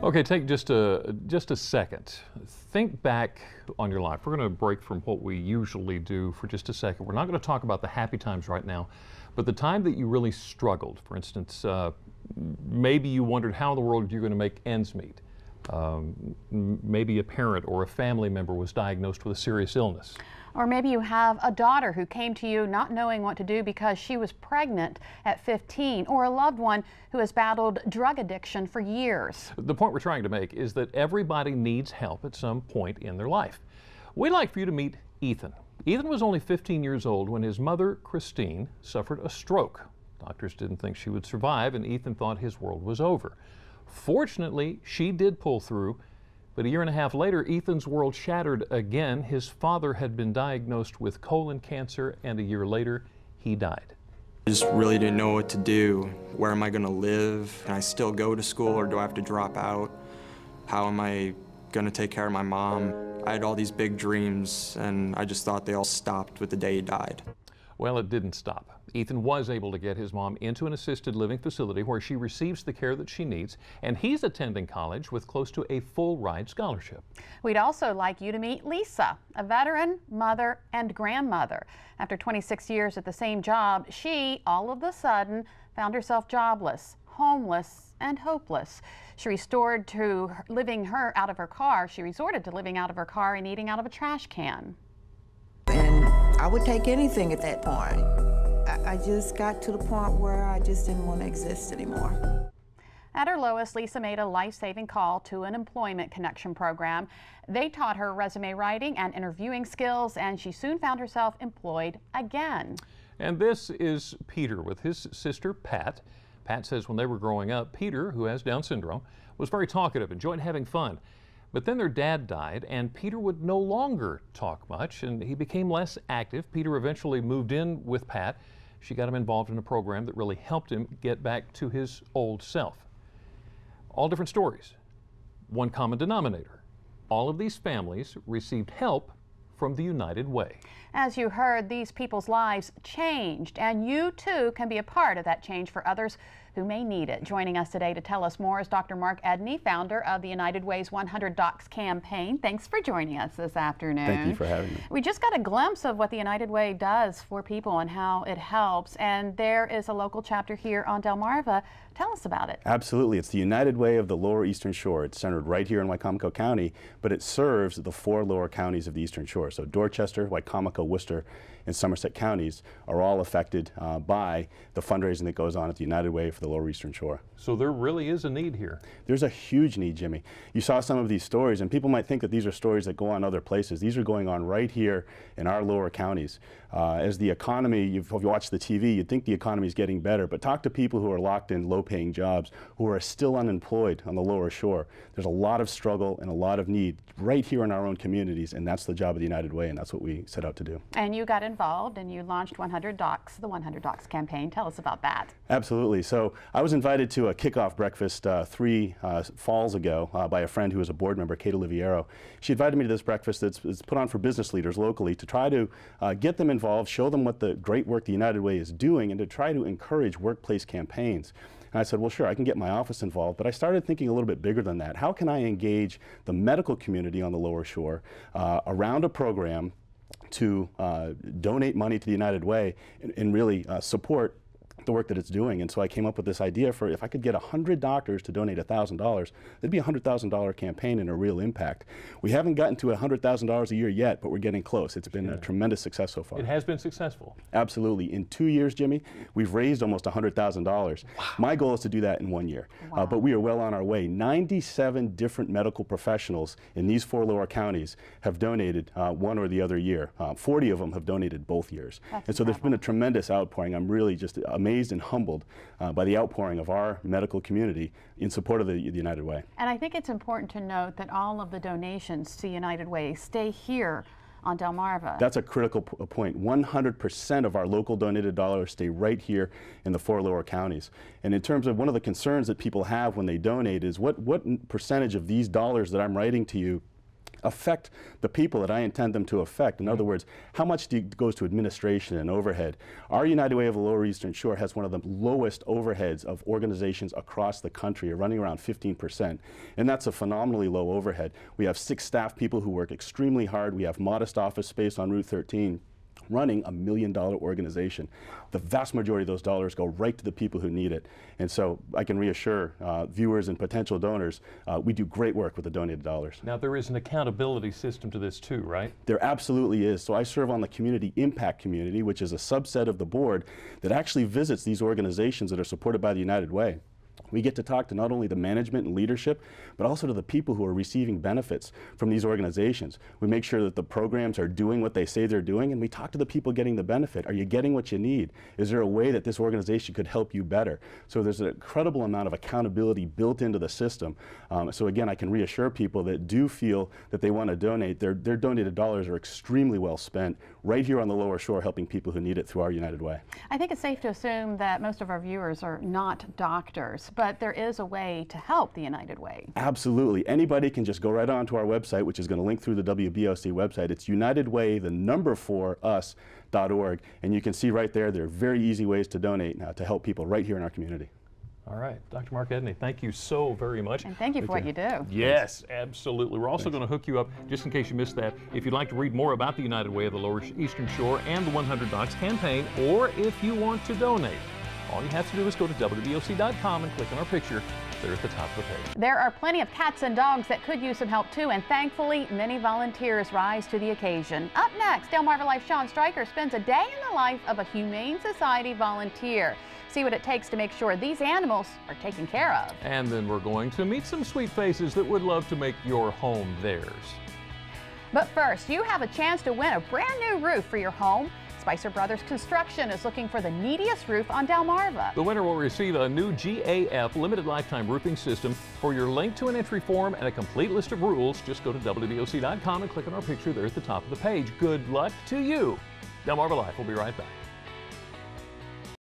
Okay, take just a second. Think back on your life. We're going to break from what we usually do for just a second. We're not going to talk about the happy times right now, but the time that you really struggled. For instance, maybe you wondered how in the world you're going to make ends meet. Maybe a parent or a family member was diagnosed with a serious illness. Or maybe you have a daughter who came to you not knowing what to do because she was pregnant at 15, or a loved one who has battled drug addiction for years. The point we're trying to make is that everybody needs help at some point in their life. We'd like for you to meet Ethan. Ethan was only 15 years old when his mother, Christine, suffered a stroke. Doctors didn't think she would survive, and Ethan thought his world was over. Fortunately, she did pull through. But a year and a half later, Ethan's world shattered again. His father had been diagnosed with colon cancer, and a year later, he died. I just really didn't know what to do. Where am I going to live? Can I still go to school, or do I have to drop out? How am I going to take care of my mom? I had all these big dreams, and I just thought they all stopped with the day he died. Well, it didn't stop. Ethan was able to get his mom into an assisted living facility where she receives the care that she needs, and he's attending college with close to a full ride scholarship. We'd also like you to meet Lisa, a veteran, mother, and grandmother. After 26 years at the same job, she all of a sudden found herself jobless, homeless, and hopeless. She resorted to living out of her car and eating out of a trash can. And I would take anything at that point. I just got to the point where I just didn't want to exist anymore. At her lowest, Lisa made a life-saving call to an employment connection program. They taught her resume writing and interviewing skills, and she soon found herself employed again. And this is Peter with his sister, Pat. Pat says when they were growing up, Peter, who has Down syndrome, was very talkative, enjoyed having fun. But then their dad died, and Peter would no longer talk much, and he became less active. Peter eventually moved in with Pat. She got him involved in a program that really helped him get back to his old self. All different stories, one common denominator. All of these families received help from the United Way. As you heard, these people's lives changed, and you too can be a part of that change for others who may need it. Joining us today to tell us more is Dr. Mark Edney, founder of the United Way's 100 Docs campaign. Thanks for joining us this afternoon. Thank you for having me. We just got a glimpse of what the United Way does for people and how it helps, and there is a local chapter here on Delmarva. Tell us about it. Absolutely. It's the United Way of the Lower Eastern Shore. It's centered right here in Wicomico County, but it serves the 4 lower counties of the Eastern Shore. So Dorchester, Wicomico, Worcester, and Somerset counties are all affected by the fundraising that goes on at the United Way for the Lower Eastern Shore. So there really is a need here. There's a huge need, Jimmy. You saw some of these stories, and people might think that these are stories that go on other places. These are going on right here in our lower counties. As the economy, if you watch the TV, you'd think the economy is getting better, but talk to people who are locked in low-paying jobs, who are still unemployed on the lower shore. There's a lot of struggle and a lot of need right here in our own communities, and that's the job of the United Way, and that's what we set out to do. And you got involved and you launched 100 Docs, the 100 Docs campaign. Tell us about that. Absolutely. So I was invited to a kickoff breakfast 3 falls ago by a friend who is a board member, Kate Oliviero. She invited me to this breakfast that's put on for business leaders locally to try to get them involved, show them what the great work the United Way is doing, and to try to encourage workplace campaigns. And I said, well, sure, I can get my office involved, but I started thinking a little bit bigger than that. How can I engage the medical community on the lower shore around a program to donate money to the United Way and really support the work that it's doing? And so I came up with this idea for if I could get 100 doctors to donate $1,000, it'd be a $100,000 campaign and a real impact. We haven't gotten to $100,000 a year yet, but we're getting close. It's been a tremendous success so far. It has been successful. Absolutely. In 2 years, Jimmy, we've raised almost $100,000. Wow. My goal is to do that in 1 year. Wow. But we are well on our way. 97 different medical professionals in these 4 lower counties have donated one or the other year. 40 of them have donated both years. And so there's been a tremendous outpouring. I'm really just amazed and humbled by the outpouring of our medical community in support of the United Way. And I think it's important to note that all of the donations to United Way stay here on Delmarva. That's a critical point. 100% of our local donated dollars stay right here in the 4 lower counties. And in terms of one of the concerns that people have when they donate is what percentage of these dollars that I'm writing to you affect the people that I intend them to affect. In other words, how much goes to administration and overhead? Our United Way of the Lower Eastern Shore has one of the lowest overheads of organizations across the country, running around 15%. And that's a phenomenally low overhead. We have 6 staff people who work extremely hard. We have modest office space on Route 13. Running $1 million organization. The vast majority of those dollars go right to the people who need it. And so I can reassure viewers and potential donors, we do great work with the donated dollars. Now there is an accountability system to this too, right? There absolutely is. So I serve on the Community Impact Community, which is a subset of the board that actually visits these organizations that are supported by the United Way. We get to talk to not only the management and leadership, but also to the people who are receiving benefits from these organizations. We make sure that the programs are doing what they say they're doing, and we talk to the people getting the benefit. Are you getting what you need? Is there a way that this organization could help you better? So there's an incredible amount of accountability built into the system. So again, I can reassure people that do feel that they want to donate, their donated dollars are extremely well spent right here on the Lower Shore, helping people who need it through our United Way. I think it's safe to assume that most of our viewers are not doctors, but there is a way to help the United Way. Absolutely. Anybody can just go right onto our website, which is going to link through the WBOC website. It's UnitedWay4us.org, and you can see right there, there are very easy ways to donate to help people right here in our community. All right, Dr. Mark Edney, thank you so very much. And thank you for what you do. Yes, absolutely. We're also going to hook you up, just in case you missed that, if you'd like to read more about the United Way of the Lower Eastern Shore and the $100 campaign, or if you want to donate. All you have to do is go to WBOC.com and click on our picture there at the top of the page. There are plenty of cats and dogs that could use some help too, and thankfully many volunteers rise to the occasion. Up next, Delmarva Life Sean Stryker spends a day in the life of a Humane Society volunteer. See what it takes to make sure these animals are taken care of. And then we're going to meet some sweet faces that would love to make your home theirs. But first, you have a chance to win a brand new roof for your home. Spicer Brothers Construction is looking for the neediest roof on Delmarva. The winner will receive a new GAF limited lifetime roofing system. For your link to an entry form and a complete list of rules, just go to WBOC.com and click on our picture there at the top of the page. Good luck to you. Delmarva Life will be right back.